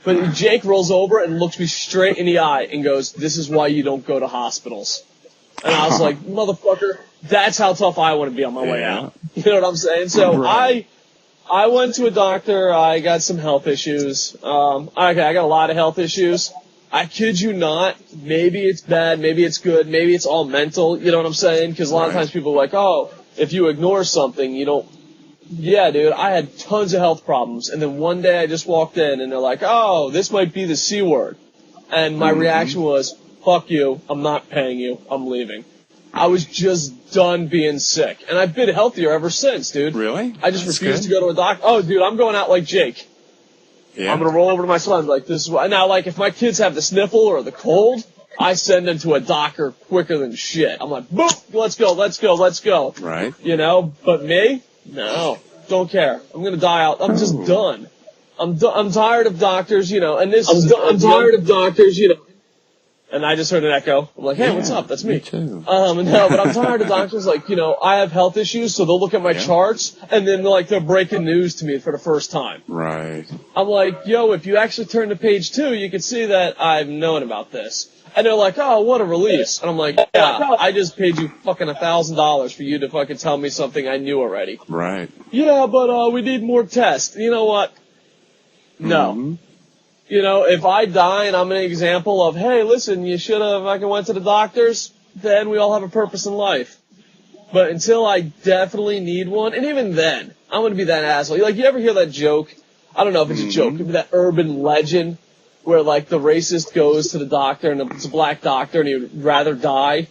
But Jake rolls over and looks me straight in the eye and goes, "This is why you don't go to hospitals." And I was like, "Motherfucker, that's how tough I want to be on my way out." You know what I'm saying? So I went to a doctor. I got some health issues. I got a lot of health issues. I kid you not. Maybe it's bad. Maybe it's good. Maybe it's all mental. You know what I'm saying? Because a lot of times people are like, "Oh, if you ignore something, you don't." Yeah, dude, I had tons of health problems, and then one day I just walked in, and they're like, "Oh, this might be the C word." And my reaction was, "Fuck you, I'm not paying you, I'm leaving." I was just done being sick, and I've been healthier ever since, dude. Really? I just refused to go to a doctor. Oh, dude, I'm going out like Jake. Yeah. I'm going to roll over to my son, like, this is what... Now, like, if my kids have the sniffle or the cold, I send them to a doctor quicker than shit. I'm like, boom, let's go. Right. You know, but me? No, don't care. I'm gonna die out. I'm just done. I'm tired of doctors, you know. And I'm tired of doctors, you know. And I just heard an echo. I'm like, hey, what's up? That's me. Me too. No, but I'm tired of doctors. Like, you know, I have health issues, so they'll look at my charts, and then they're breaking news to me for the first time. Right. I'm like, yo, if you actually turn to page 2, you can see that I've known about this. And they're like, oh, what a release. And I'm like, yeah, I just paid you fucking $1,000 for you to fucking tell me something I knew already. Right. Yeah, but we need more tests. You know what? No. Mm-hmm. You know, if I die and I'm an example of, hey, listen, you should have fucking went to the doctors, then we all have a purpose in life. But until I definitely need one, and even then, I'm going to be that asshole. Like, you ever hear that joke? I don't know if it's a joke. It could be that urban legend where, like, the racist goes to the doctor, and it's a black doctor, and he'd rather die.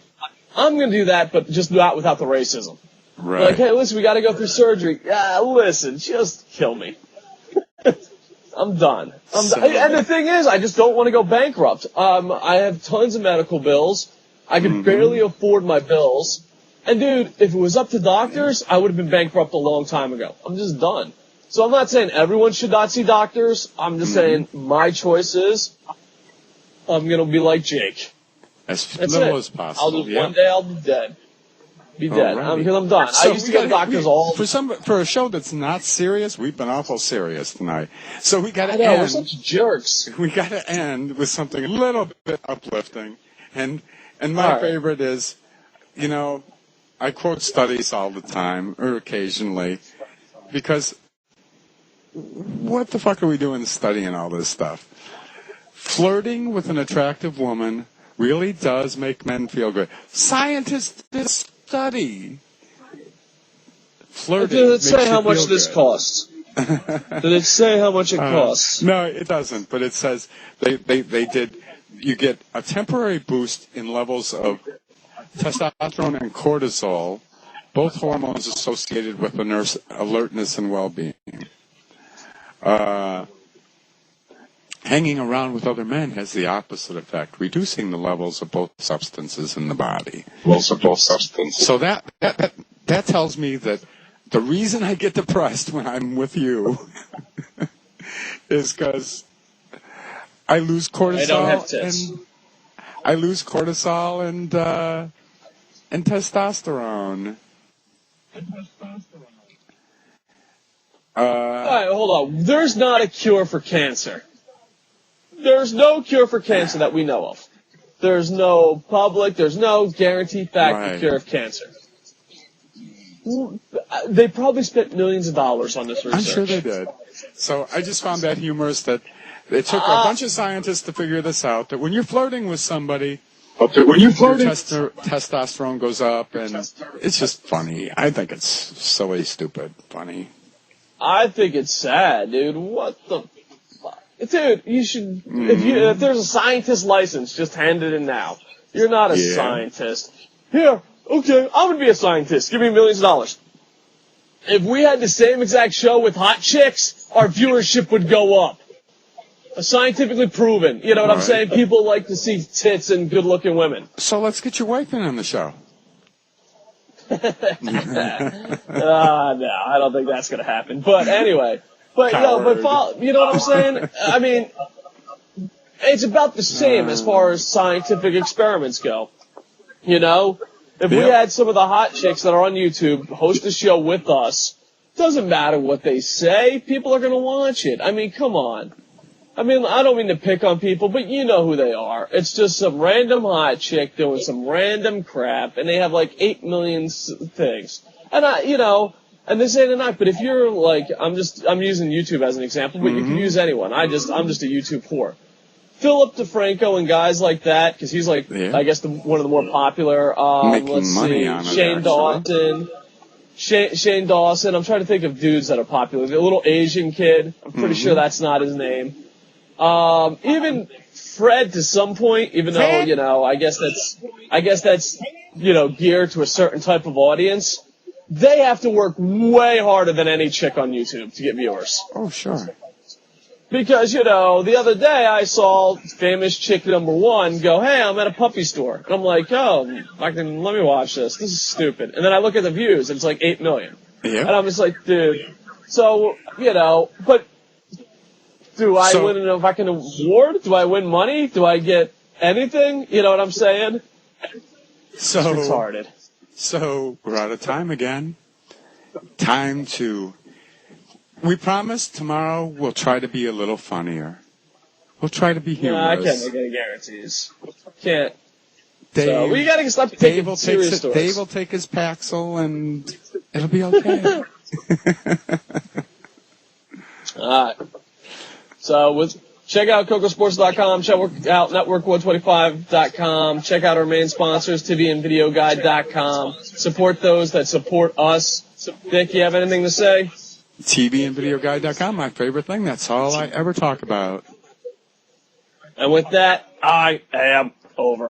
I'm going to do that, but just not without the racism. Right. Like, hey, listen, we got to go through surgery. Yeah, listen, just kill me. I'm done. And the thing is, I just don't want to go bankrupt. I have tons of medical bills. I can barely afford my bills. And, dude, if it was up to doctors, I would have been bankrupt a long time ago. I'm just done. So I'm not saying everyone should not see doctors. I'm just saying my choice is I'm going to be like Jake. As little as possible. One day I'll be dead. Because I'm done. So I used to go to doctors all... For a show that's not serious, we've been awful serious tonight. So we got to end... we're such jerks. We got to end with something a little bit uplifting. And my favorite is, you know, I quote studies all the time, or occasionally, because what the fuck are we doing studying all this stuff? Flirting with an attractive woman really does make men feel good. Scientists did study. Flirting. Did it say how much this costs? Did it say how much it costs? No, it doesn't. But it says they did. You get a temporary boost in levels of testosterone and cortisol, both hormones associated with alertness and well-being. Hanging around with other men has the opposite effect, reducing the levels of both substances in the body. So that tells me that the reason I get depressed when I'm with you is because I lose cortisol. I don't have tits. I lose cortisol and testosterone. All right, hold on. There's not a cure for cancer. There's no cure for cancer that we know of. There's no guaranteed fact cure of cancer. They probably spent millions of dollars on this research. I'm sure they did. So I just found that humorous that it took a bunch of scientists to figure this out, that when you're flirting with somebody, your testosterone goes up, and it's just funny. I think it's silly, stupid, funny. I think it's sad, dude. What the fuck? Dude, you should, if there's a scientist license, just hand it in now. You're not a scientist. Here, okay, I'm gonna be a scientist. Give me millions of dollars. If we had the same exact show with hot chicks, our viewership would go up. Scientifically proven. You know what I'm saying? People like to see tits and good-looking women. So let's get your wife in on the show. No, I don't think that's going to happen. But anyway. You know what I'm saying? I mean, it's about the same as far as scientific experiments go. You know? If we had some of the hot chicks that are on YouTube host a show with us, doesn't matter what they say, people are going to watch it. I mean, come on. I mean, I don't mean to pick on people, but you know who they are. It's just some random hot chick doing some random crap, and they have like 8 million things. And and this ain't a knock, but if you're like, I'm using YouTube as an example, but you can use anyone. I'm just a YouTube whore. Philip DeFranco and guys like that, because he's like, I guess one of the more popular. Making money on it, Shane Dawson. Shane Dawson. I'm trying to think of dudes that are popular. The little Asian kid. I'm pretty sure that's not his name. Even Fred to some point, even though, I guess that's, geared to a certain type of audience. They have to work way harder than any chick on YouTube to get viewers. Oh, sure. Because, the other day I saw famous chick number 1 go, hey, I'm at a puppy store. And I'm like, let me watch this. This is stupid. And then I look at the views and it's like 8 million. Yeah. And I'm just like, dude. So, but do I win a fucking award? Do I win money? Do I get anything? You know what I'm saying? So, it's retarded. So, we're out of time again. We promise tomorrow we'll try to be a little funnier. We'll try to be humorous. I can't make any guarantees. Can't. We gotta stop taking serious stories. Dave will take his Paxil and it'll be okay. Alright. So, check out KocoSports.com, check out Network125.com, check out our main sponsors, TVandVideoGuide.com. Support those that support us. Dick, you have anything to say? TVandVideoGuide.com, my favorite thing. That's all I ever talk about. And with that, I am over.